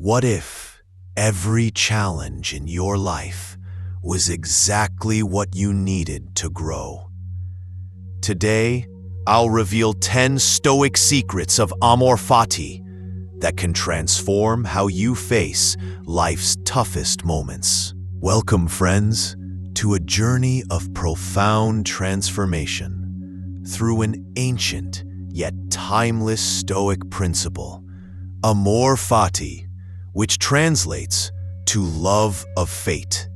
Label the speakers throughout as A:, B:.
A: What if every challenge in your life was exactly what you needed to grow? Today, I'll reveal 10 Stoic secrets of Amor Fati that can transform how you face life's toughest moments. Welcome, friends, to a journey of profound transformation through an ancient yet timeless Stoic principle, Amor Fati, which translates to love of fate.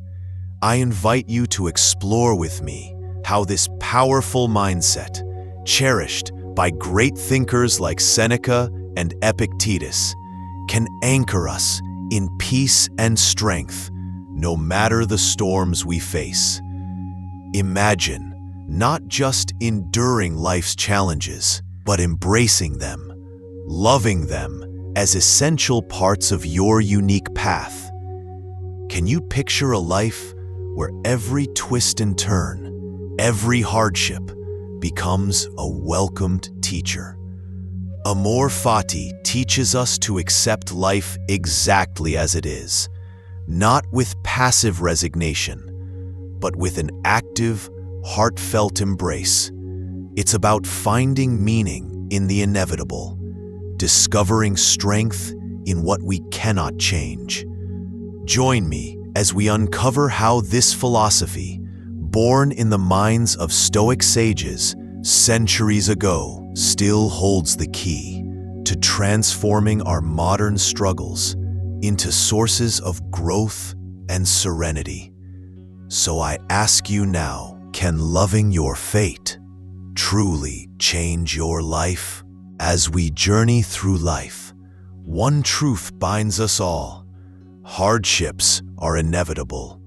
A: I invite you to explore with me how this powerful mindset, cherished by great thinkers like Seneca and Epictetus, can anchor us in peace and strength no matter the storms we face. Imagine not just enduring life's challenges, but embracing them, loving them as essential parts of your unique path. Can you picture a life where every twist and turn, every hardship, becomes a welcomed teacher? Amor Fati teaches us to accept life exactly as it is, not with passive resignation, but with an active, heartfelt embrace. It's about finding meaning in the inevitable, discovering strength in what we cannot change. Join me as we uncover how this philosophy, born in the minds of Stoic sages centuries ago, still holds the key to transforming our modern struggles into sources of growth and serenity. So I ask you now, can loving your fate truly change your life? As we journey through life, one truth binds us all: hardships are inevitable.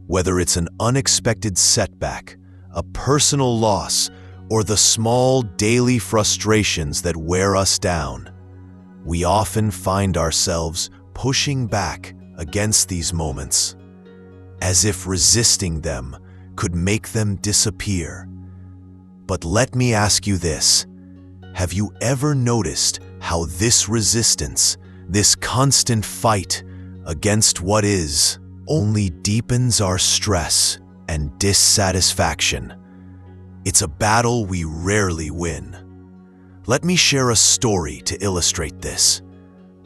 A: Whether it's an unexpected setback, a personal loss, or the small daily frustrations that wear us down, we often find ourselves pushing back against these moments, as if resisting them could make them disappear. But let me ask you this: have you ever noticed how this resistance, this constant fight against what is, only deepens our stress and dissatisfaction? It's a battle we rarely win. Let me share a story to illustrate this.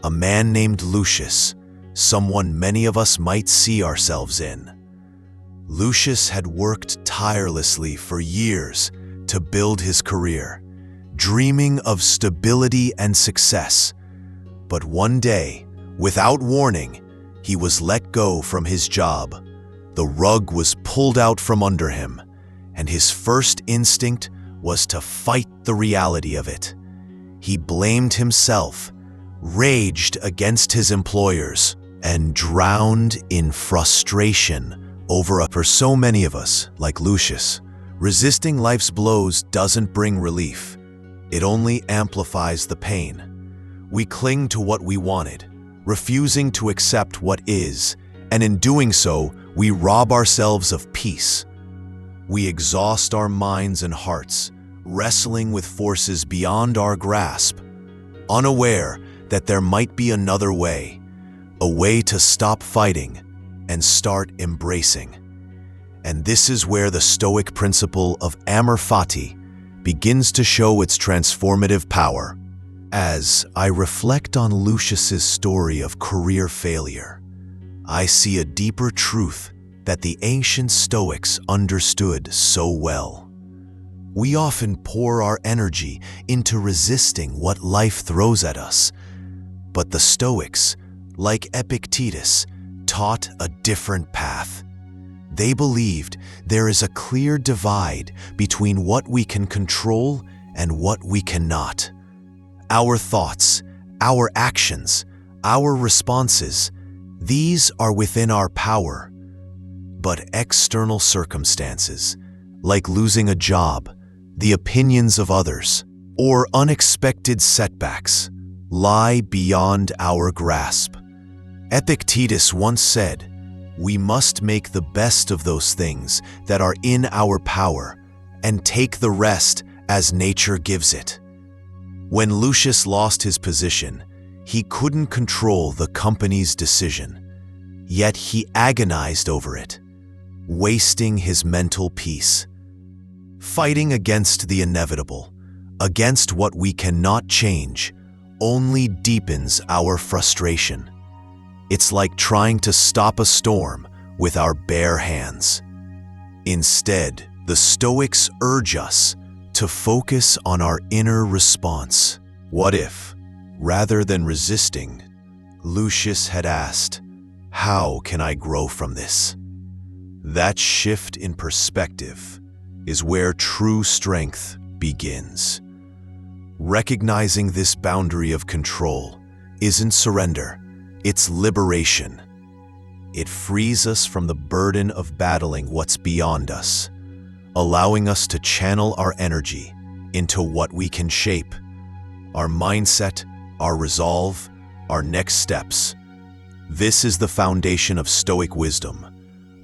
A: A man named Lucius, someone many of us might see ourselves in. Lucius had worked tirelessly for years to build his career, dreaming of stability and success. But one day, without warning, he was let go from his job. The rug was pulled out from under him, and his first instinct was to fight the reality of it. He blamed himself, raged against his employers, and drowned in frustration for so many of us, like Lucius, resisting life's blows doesn't bring relief. It only amplifies the pain. We cling to what we wanted, refusing to accept what is, and in doing so, we rob ourselves of peace. We exhaust our minds and hearts, wrestling with forces beyond our grasp, unaware that there might be another way, a way to stop fighting and start embracing. And this is where the Stoic principle of Amor Fati begins to show its transformative power. As I reflect on Lucius's story of career failure, I see a deeper truth that the ancient Stoics understood so well. We often pour our energy into resisting what life throws at us, but the Stoics, like Epictetus, taught a different path. They believed there is a clear divide between what we can control and what we cannot. Our thoughts, our actions, our responses, these are within our power. But external circumstances, like losing a job, the opinions of others, or unexpected setbacks, lie beyond our grasp. Epictetus once said, "We must make the best of those things that are in our power and take the rest as nature gives it." When Lucius lost his position, He couldn't control the company's decision, yet he agonized over it, wasting his mental peace. Fighting against the inevitable, against what we cannot change, only deepens our frustration. It's like trying to stop a storm with our bare hands. Instead, the Stoics urge us to focus on our inner response. What if, rather than resisting, Lucius had asked, "How can I grow from this?" That shift in perspective is where true strength begins. Recognizing this boundary of control isn't surrender, it's liberation. It frees us from the burden of battling what's beyond us, allowing us to channel our energy into what we can shape: our mindset, our resolve, our next steps. This is the foundation of Stoic wisdom,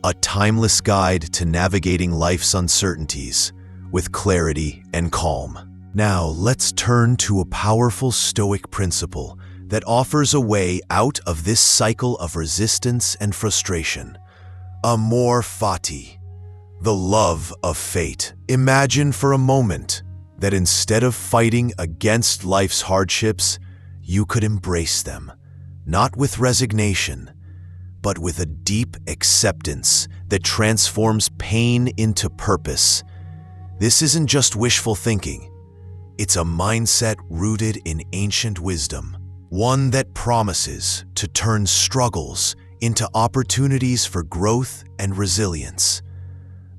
A: a timeless guide to navigating life's uncertainties with clarity and calm. Now, let's turn to a powerful Stoic principle that offers a way out of this cycle of resistance and frustration. Amor Fati, the love of fate. Imagine for a moment that instead of fighting against life's hardships, you could embrace them, not with resignation, but with a deep acceptance that transforms pain into purpose. This isn't just wishful thinking. It's a mindset rooted in ancient wisdom, one that promises to turn struggles into opportunities for growth and resilience.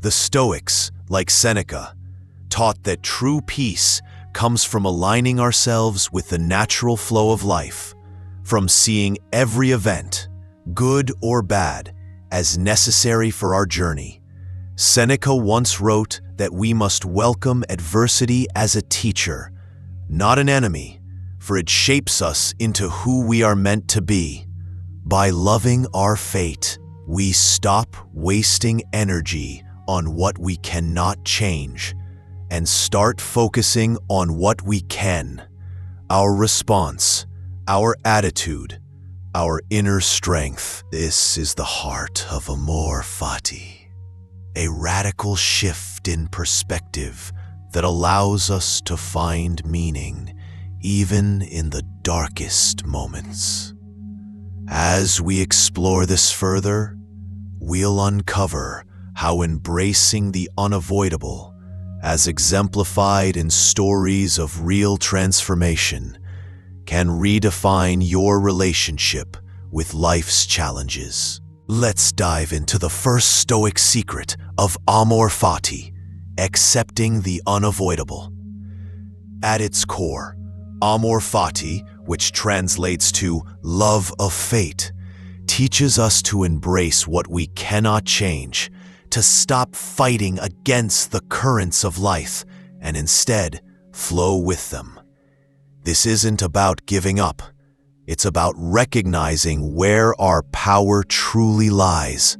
A: The Stoics, like Seneca, taught that true peace comes from aligning ourselves with the natural flow of life, from seeing every event, good or bad, as necessary for our journey. Seneca once wrote that we must welcome adversity as a teacher, not an enemy, for it shapes us into who we are meant to be. By loving our fate, we stop wasting energy on what we cannot change and start focusing on what we can: our response, our attitude, our inner strength. This is the heart of Amor Fati, a radical shift in perspective that allows us to find meaning even in the darkest moments. As we explore this further, we'll uncover how embracing the unavoidable, as exemplified in stories of real transformation, can redefine your relationship with life's challenges. Let's dive into the first Stoic secret of Amor Fati, accepting the unavoidable. At its core, Amor Fati, which translates to love of fate, teaches us to embrace what we cannot change, to stop fighting against the currents of life and instead flow with them. This isn't about giving up. It's about recognizing where our power truly lies.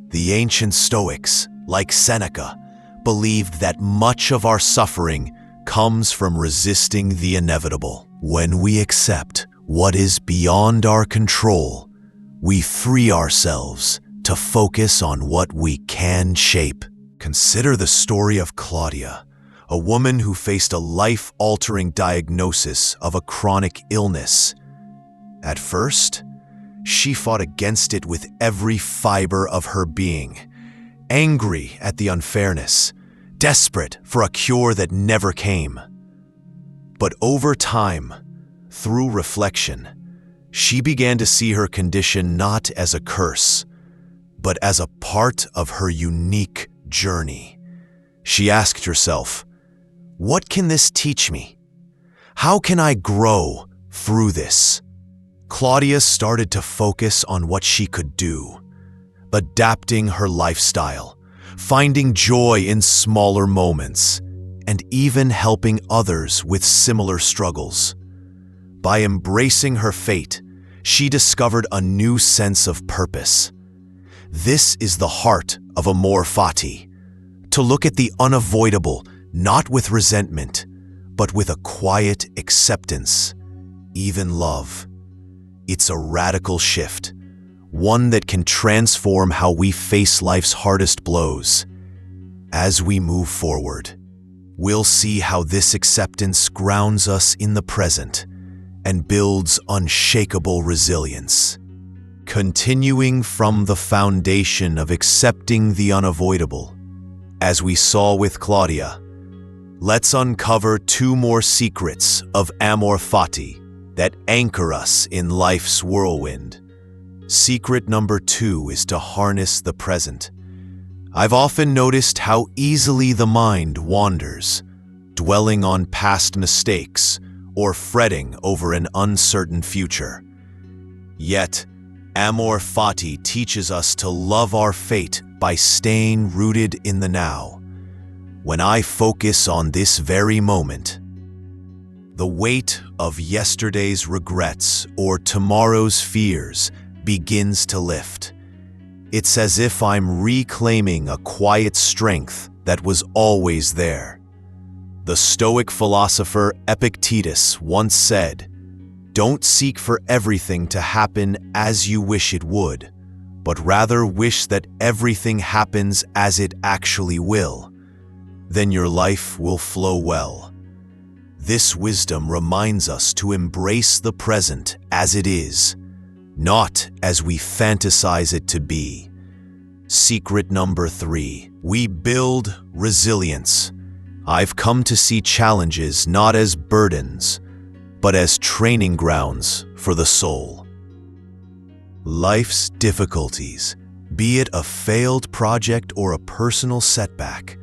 A: The ancient Stoics, like Seneca, believed that much of our suffering comes from resisting the inevitable. When we accept what is beyond our control, we free ourselves to focus on what we can shape. Consider the story of Claudia, a woman who faced a life-altering diagnosis of a chronic illness. At first, she fought against it with every fiber of her being, angry at the unfairness, desperate for a cure that never came. But over time, through reflection, she began to see her condition not as a curse, but as a part of her unique journey. She asked herself, "What can this teach me? How can I grow through this?" Claudia started to focus on what she could do, adapting her lifestyle, finding joy in smaller moments, and even helping others with similar struggles. By embracing her fate, she discovered a new sense of purpose. This is the heart of Amor Fati, to look at the unavoidable not with resentment, but with a quiet acceptance. even love. It's a radical shift, one that can transform how we face life's hardest blows. As we move forward, we'll see how this acceptance grounds us in the present and builds unshakable resilience. Continuing from the foundation of accepting the unavoidable, as we saw with Claudia, let's uncover two more secrets of Amor Fati that anchor us in life's whirlwind. Secret number 2 is to harness the present. I've often noticed how easily the mind wanders, dwelling on past mistakes or fretting over an uncertain future. Yet, Amor Fati teaches us to love our fate by staying rooted in the now. When I focus on this very moment, the weight of yesterday's regrets or tomorrow's fears begins to lift. It's as if I'm reclaiming a quiet strength that was always there. The Stoic philosopher Epictetus once said, "Don't seek for everything to happen as you wish it would, but rather wish that everything happens as it actually will. Then your life will flow well." This wisdom reminds us to embrace the present as it is, not as we fantasize it to be. Secret number 3, we build resilience. I've come to see challenges not as burdens, but as training grounds for the soul. Life's difficulties, be it a failed project or a personal setback,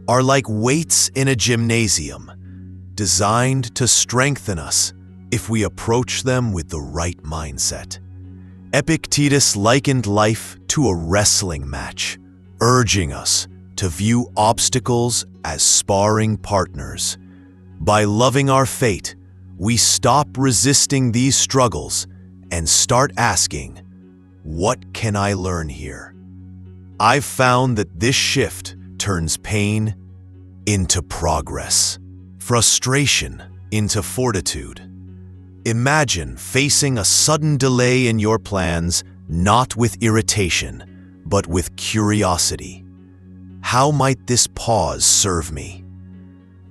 A: are like weights in a gymnasium, designed to strengthen us if we approach them with the right mindset. Epictetus likened life to a wrestling match, urging us to view obstacles as sparring partners. By loving our fate, we stop resisting these struggles and start asking, "What can I learn here?" I've found that this shift turns pain into progress, frustration into fortitude. Imagine facing a sudden delay in your plans, not with irritation, but with curiosity. How might this pause serve me?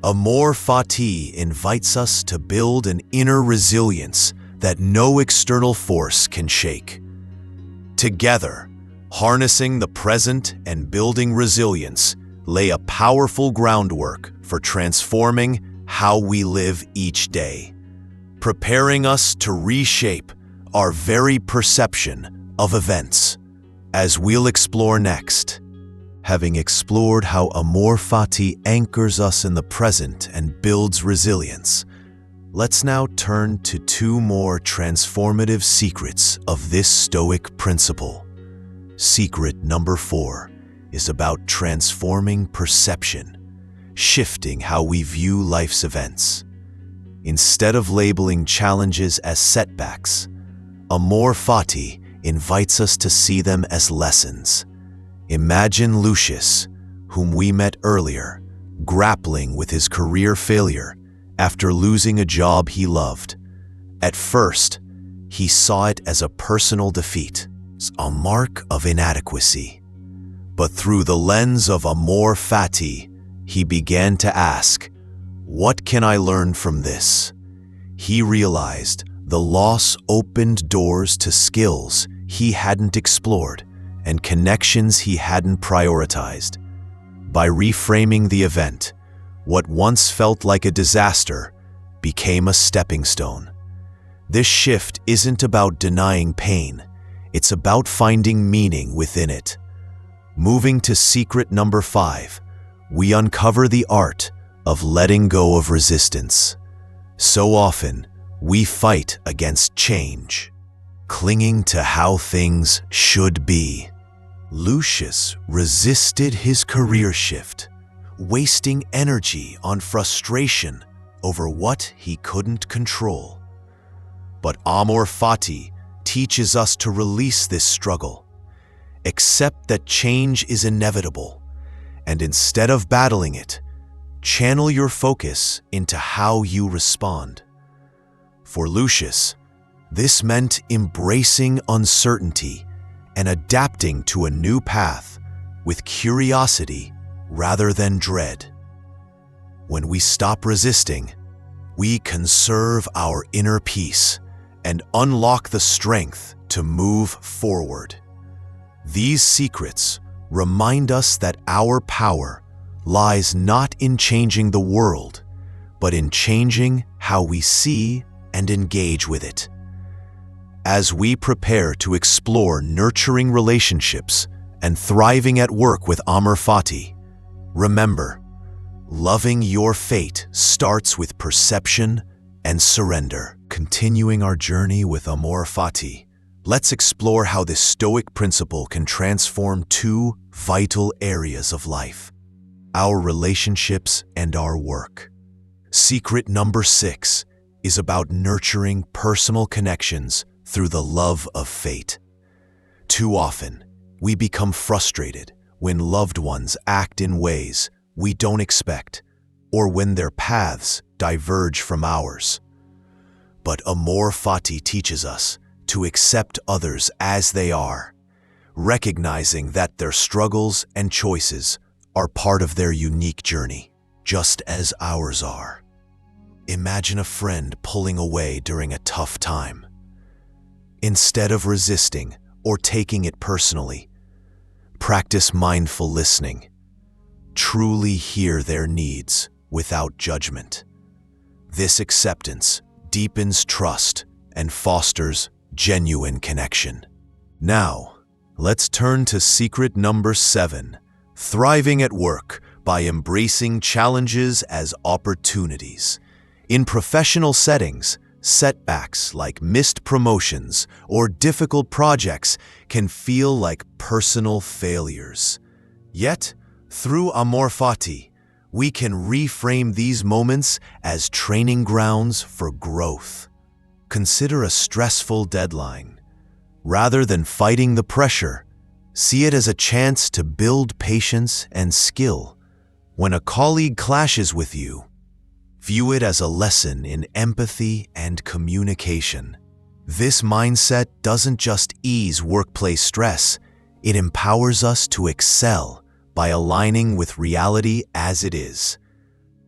A: Amor Fati invites us to build an inner resilience that no external force can shake. Together, harnessing the present and building resilience lay a powerful groundwork for transforming how we live each day, preparing us to reshape our very perception of events. As we'll explore next, having explored how Amor Fati anchors us in the present and builds resilience, let's now turn to 2 more transformative secrets of this Stoic principle. Secret number 4 is about transforming perception, shifting how we view life's events. Instead of labeling challenges as setbacks, Amor Fati invites us to see them as lessons. Imagine Lucius, whom we met earlier, grappling with his career failure after losing a job he loved. At first, he saw it as a personal defeat, a mark of inadequacy. But through the lens of Amor Fati, he began to ask, "What can I learn from this?" He realized the loss opened doors to skills he hadn't explored and connections he hadn't prioritized. By reframing the event, what once felt like a disaster became a stepping stone. This shift isn't about denying pain, it's about finding meaning within it. Moving to secret number 5, we uncover the art of letting go of resistance. So often, we fight against change, clinging to how things should be. Lucius resisted his career shift, wasting energy on frustration over what he couldn't control. But Amor Fati teaches us to release this struggle, accept that change is inevitable, and instead of battling it, channel your focus into how you respond. For Lucius, this meant embracing uncertainty and adapting to a new path with curiosity rather than dread. When we stop resisting, we conserve our inner peace and unlock the strength to move forward. These secrets remind us that our power lies not in changing the world, but in changing how we see and engage with it. As we prepare to explore nurturing relationships and thriving at work with Amor Fati, remember, loving your fate starts with perception and surrender. Continuing our journey with Amor Fati, let's explore how this Stoic principle can transform two vital areas of life: our relationships and our work. Secret number 6 is about nurturing personal connections through the love of fate. Too often, we become frustrated when loved ones act in ways we don't expect, or when their paths diverge from ours. But Amor Fati teaches us to accept others as they are, recognizing that their struggles and choices are part of their unique journey, just as ours are. Imagine a friend pulling away during a tough time. Instead of resisting or taking it personally, practice mindful listening. Truly hear their needs without judgment. This acceptance deepens trust and fosters genuine connection. Now, let's turn to secret number 7, thriving at work by embracing challenges as opportunities. In professional settings, setbacks like missed promotions or difficult projects can feel like personal failures. Yet, through Amor Fati, we can reframe these moments as training grounds for growth. Consider a stressful deadline. Rather than fighting the pressure, see it as a chance to build patience and skill. When a colleague clashes with you, view it as a lesson in empathy and communication. This mindset doesn't just ease workplace stress, it empowers us to excel by aligning with reality as it is.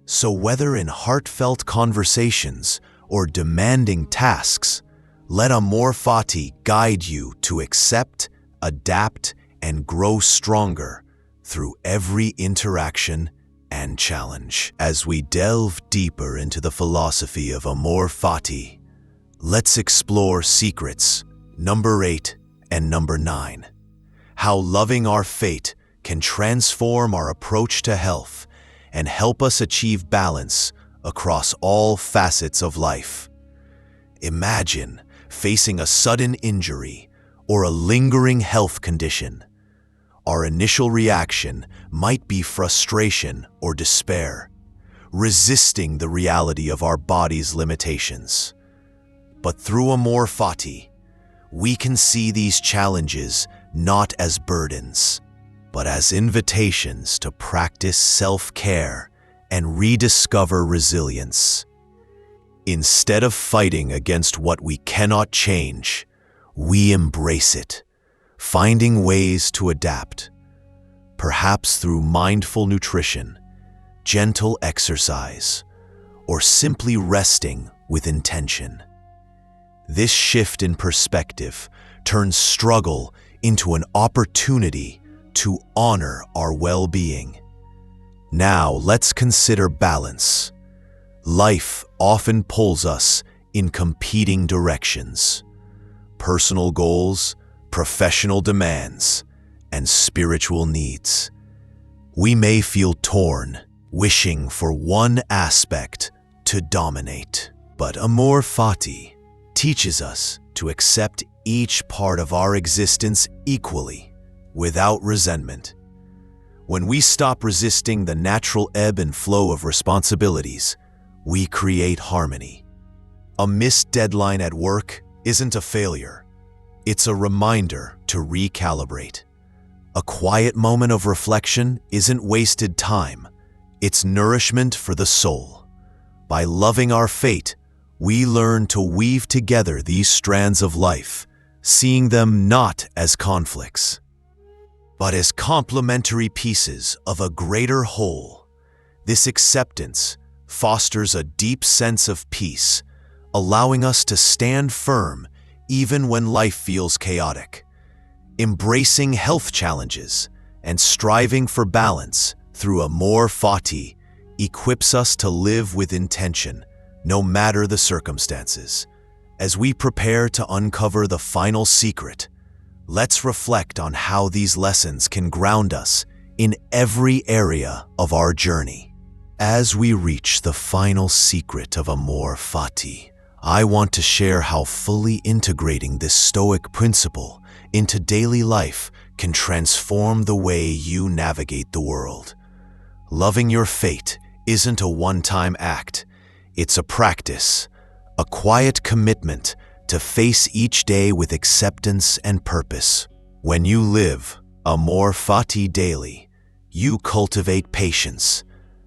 A: So whether in heartfelt conversations or demanding tasks, let Amor Fati guide you to accept, adapt, and grow stronger through every interaction and challenge. As we delve deeper into the philosophy of Amor Fati, let's explore secrets number 8 and number 9. How loving our fate can transform our approach to health and help us achieve balance across all facets of life. Imagine facing a sudden injury or a lingering health condition. Our initial reaction might be frustration or despair, resisting the reality of our body's limitations. But through Amor Fati, we can see these challenges not as burdens, but as invitations to practice self-care and rediscover resilience. Instead of fighting against what we cannot change, we embrace it, finding ways to adapt, perhaps through mindful nutrition, gentle exercise, or simply resting with intention. This shift in perspective turns struggle into an opportunity to honor our well-being. Now let's consider balance. Life often pulls us in competing directions: personal goals, professional demands, and spiritual needs. We may feel torn, wishing for one aspect to dominate. But Amor Fati teaches us to accept each part of our existence equally, without resentment. When we stop resisting the natural ebb and flow of responsibilities, we create harmony. A missed deadline at work isn't a failure. It's a reminder to recalibrate. A quiet moment of reflection isn't wasted time. It's nourishment for the soul. By loving our fate, we learn to weave together these strands of life, seeing them not as conflicts, but as complementary pieces of a greater whole. This acceptance fosters a deep sense of peace, allowing us to stand firm even when life feels chaotic. Embracing health challenges and striving for balance through Amor Fati equips us to live with intention, no matter the circumstances. As we prepare to uncover the final secret, let's reflect on how these lessons can ground us in every area of our journey. As we reach the final secret of Amor Fati, I want to share how fully integrating this Stoic principle into daily life can transform the way you navigate the world. Loving your fate isn't a one-time act. It's a practice, a quiet commitment to face each day with acceptance and purpose. When you live Amor Fati daily, you cultivate patience.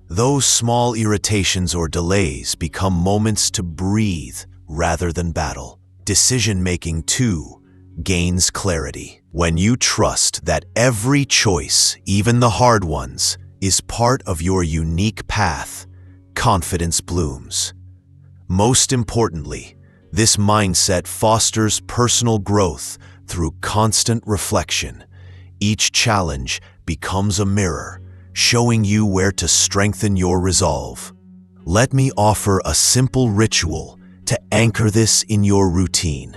A: Those small irritations or delays become moments to breathe rather than battle. Decision-making, too, gains clarity. When you trust that every choice, even the hard ones, is part of your unique path, confidence blooms. Most importantly, this mindset fosters personal growth through constant reflection. Each challenge becomes a mirror, showing you where to strengthen your resolve. Let me offer a simple ritual to anchor this in your routine.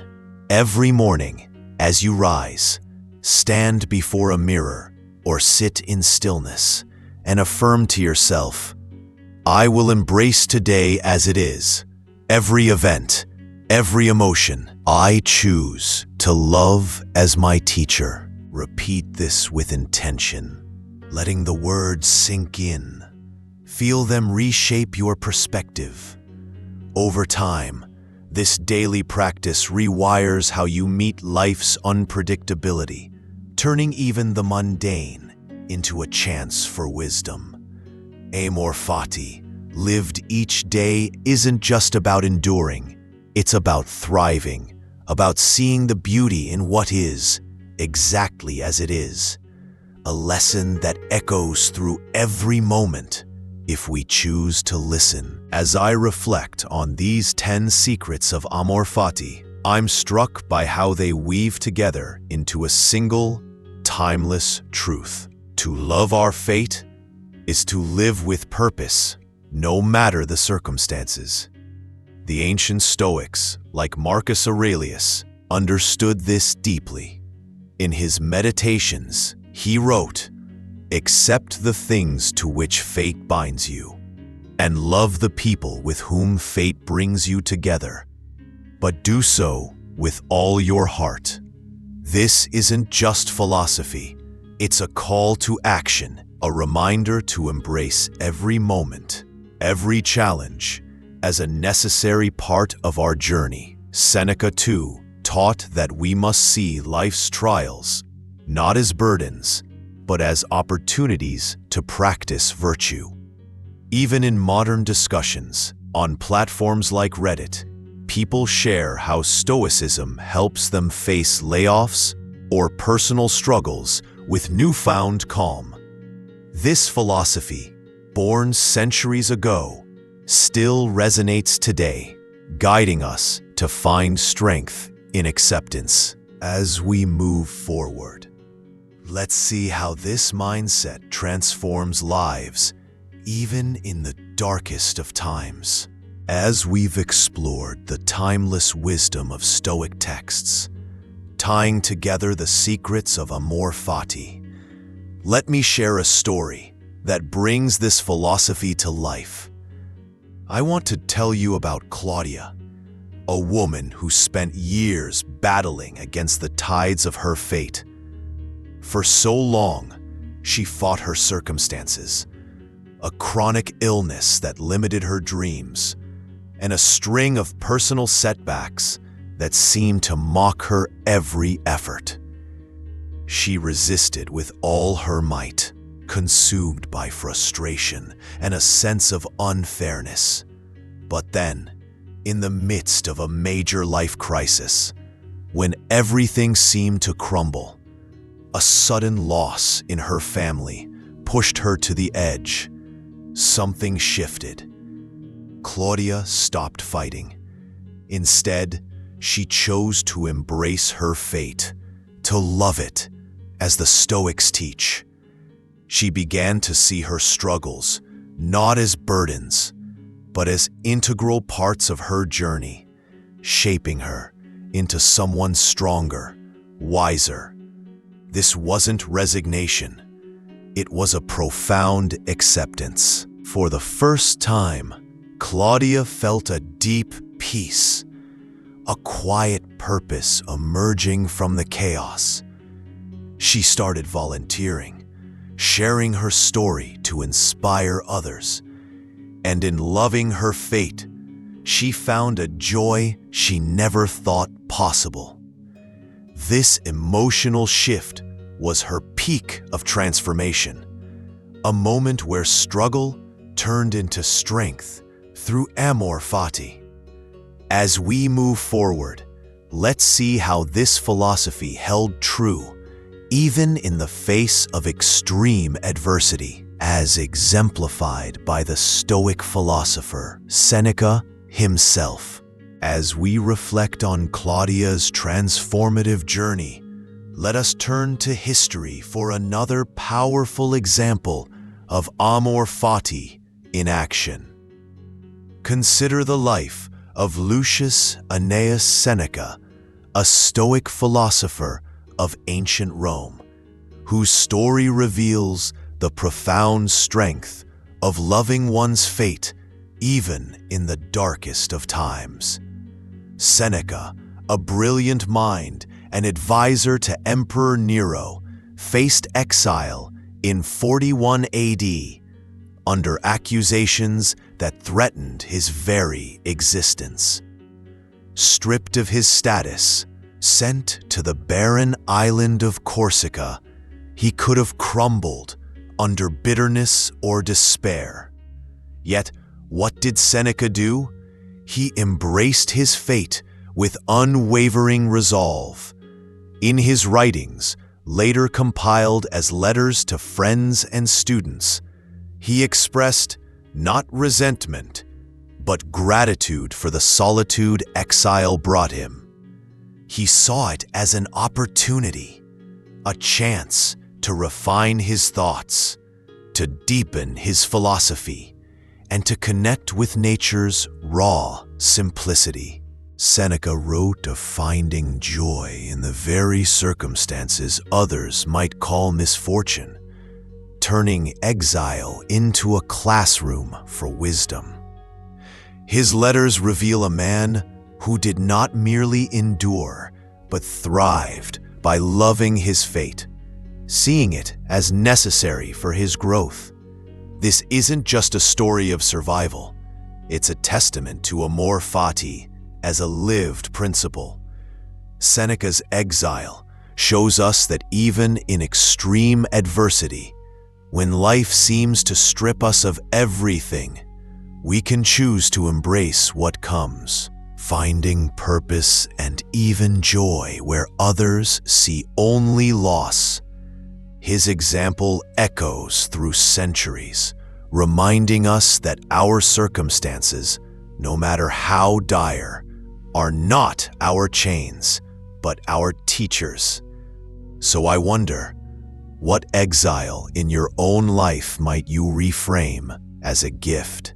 A: Every morning, as you rise, stand before a mirror or sit in stillness and affirm to yourself, "I will embrace today as it is. Every event, every emotion, I choose to love as my teacher." Repeat this with intention, letting the words sink in. Feel them reshape your perspective. Over time, this daily practice rewires how you meet life's unpredictability, turning even the mundane into a chance for wisdom. Amor Fati, lived each day, isn't just about enduring. It's about thriving, about seeing the beauty in what is, exactly as it is. A lesson that echoes through every moment if we choose to listen. As I reflect on these 10 secrets of Amor Fati, I'm struck by how they weave together into a single, timeless truth. To love our fate is to live with purpose, no matter the circumstances. The ancient Stoics, like Marcus Aurelius, understood this deeply. In his Meditations, he wrote, "Accept the things to which fate binds you, and love the people with whom fate brings you together, but do so with all your heart." This isn't just philosophy, it's a call to action, a reminder to embrace every moment, every challenge, as a necessary part of our journey. Seneca, too, taught that we must see life's trials not as burdens, but as opportunities to practice virtue. Even in modern discussions, on platforms like Reddit, people share how Stoicism helps them face layoffs or personal struggles with newfound calm. This philosophy, born centuries ago, still resonates today, guiding us to find strength in acceptance. As we move forward, let's see how this mindset transforms lives, even in the darkest of times. As we've explored the timeless wisdom of Stoic texts, tying together the secrets of Amor Fati, let me share a story that brings this philosophy to life. I want to tell you about Claudia, a woman who spent years battling against the tides of her fate. For so long, she fought her circumstances, a chronic illness that limited her dreams, and a string of personal setbacks that seemed to mock her every effort. She resisted with all her might, consumed by frustration and a sense of unfairness. But then, in the midst of a major life crisis, when everything seemed to crumble. A sudden loss in her family pushed her to the edge. Something shifted. Claudia stopped fighting. Instead, she chose to embrace her fate, to love it, as the Stoics teach. She began to see her struggles not as burdens, but as integral parts of her journey, shaping her into someone stronger, wiser. This wasn't resignation. It was a profound acceptance. For the first time, Claudia felt a deep peace, a quiet purpose emerging from the chaos. She started volunteering, sharing her story to inspire others. And in loving her fate, she found a joy she never thought possible. This emotional shift was her peak of transformation, a moment where struggle turned into strength through Amor Fati. As we move forward, let's see how this philosophy held true even in the face of extreme adversity, as exemplified by the Stoic philosopher Seneca himself. As we reflect on Claudia's transformative journey, let us turn to history for another powerful example of Amor Fati in action. Consider the life of Lucius Annaeus Seneca, a Stoic philosopher of ancient Rome, whose story reveals the profound strength of loving one's fate even in the darkest of times. Seneca, a brilliant mind and advisor to Emperor Nero, faced exile in 41 AD under accusations that threatened his very existence. Stripped of his status, sent to the barren island of Corsica, he could have crumbled under bitterness or despair. Yet, what did Seneca do? He embraced his fate with unwavering resolve. In his writings, later compiled as letters to friends and students, he expressed not resentment, but gratitude for the solitude exile brought him. He saw it as an opportunity, a chance to refine his thoughts, to deepen his philosophy, and to connect with nature's raw simplicity. Seneca wrote of finding joy in the very circumstances others might call misfortune, turning exile into a classroom for wisdom. His letters reveal a man who did not merely endure, but thrived by loving his fate, seeing it as necessary for his growth. This isn't just a story of survival, it's a testament to Amor Fati as a lived principle. Seneca's exile shows us that even in extreme adversity, when life seems to strip us of everything, we can choose to embrace what comes, finding purpose and even joy where others see only loss. His example echoes through centuries, reminding us that our circumstances, no matter how dire, are not our chains, but our teachers. So I wonder, what exile in your own life might you reframe as a gift?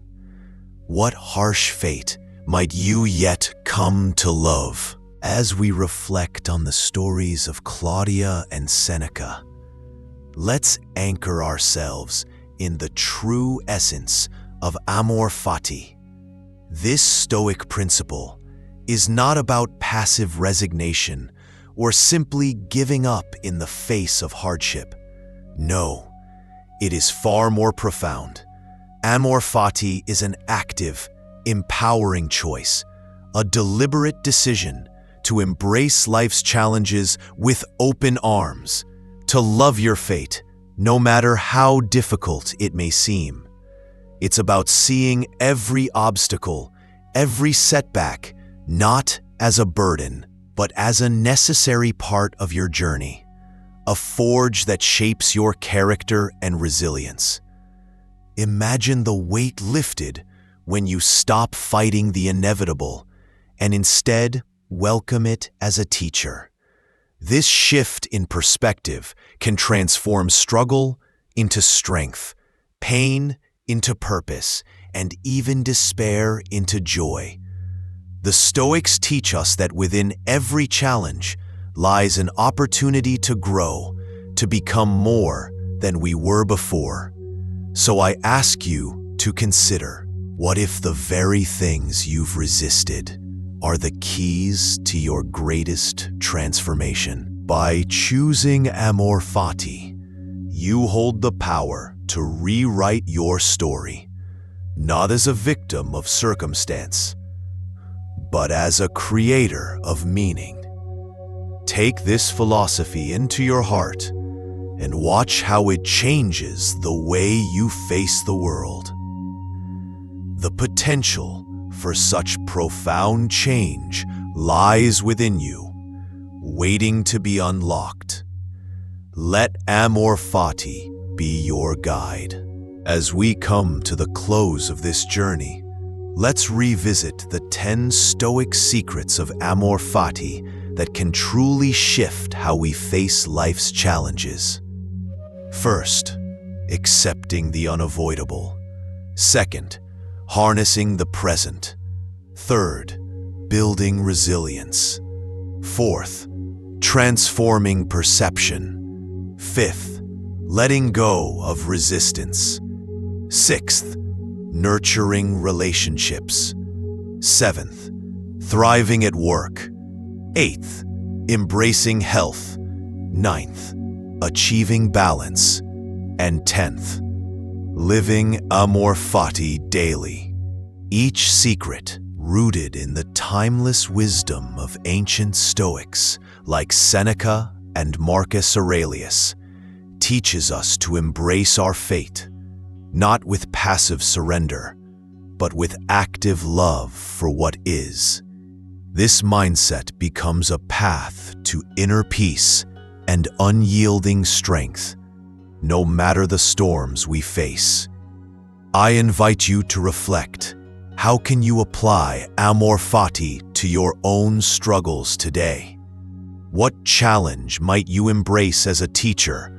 A: What harsh fate might you yet come to love? As we reflect on the stories of Claudia and Seneca, let's anchor ourselves in the true essence of Amor Fati. This Stoic principle is not about passive resignation or simply giving up in the face of hardship. No, it is far more profound. Amor Fati is an active, empowering choice, a deliberate decision to embrace life's challenges with open arms, to love your fate, no matter how difficult it may seem. It's about seeing every obstacle every setback not as a burden, but as a necessary part of your journey, a forge that shapes your character and resilience. Imagine the weight lifted when you stop fighting the inevitable and instead welcome it as a teacher. This shift in perspective can transform struggle into strength, pain into purpose, and even despair into joy. The Stoics teach us that within every challenge lies an opportunity to grow, to become more than we were before. So I ask you to consider, what if the very things you've resisted are the keys to your greatest transformation? By choosing Amor Fati, you hold the power to rewrite your story, not as a victim of circumstance, but as a creator of meaning. Take this philosophy into your heart and watch how it changes the way you face the world. The potential for such profound change lies within you, waiting to be unlocked. Let Amor Fati be your guide. As we come to the close of this journey, let's revisit the 10 Stoic secrets of Amor Fati that can truly shift how we face life's challenges. First, accepting the unavoidable. Second, harnessing the present. Third, building resilience. Fourth, transforming perception. Fifth, letting go of resistance. Sixth, nurturing relationships. Seventh, thriving at work. Eighth, embracing health. Ninth, achieving balance. And 10th, living Amor Fati daily. Each secret rooted in the timeless wisdom of ancient Stoics like Seneca and Marcus Aurelius teaches us to embrace our fate, not with passive surrender, but with active love for what is. This mindset becomes a path to inner peace and unyielding strength, no matter the storms we face. I invite you to reflect. How can you apply Amor Fati to your own struggles today? What challenge might you embrace as a teacher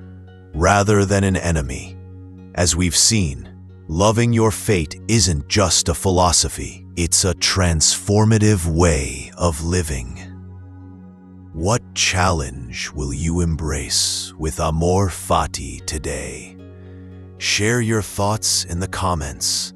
A: rather than an enemy? As we've seen, loving your fate isn't just a philosophy, it's a transformative way of living. What challenge will you embrace with Amor Fati today? Share your thoughts in the comments,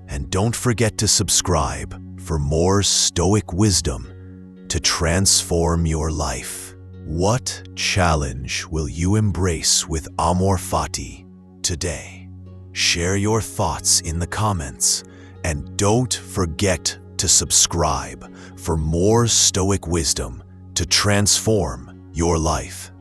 A: and don't forget to subscribe for more Stoic wisdom to transform your life. What challenge will you embrace with Amor Fati today? Share your thoughts in the comments, and don't forget to subscribe for more Stoic wisdom to transform your life.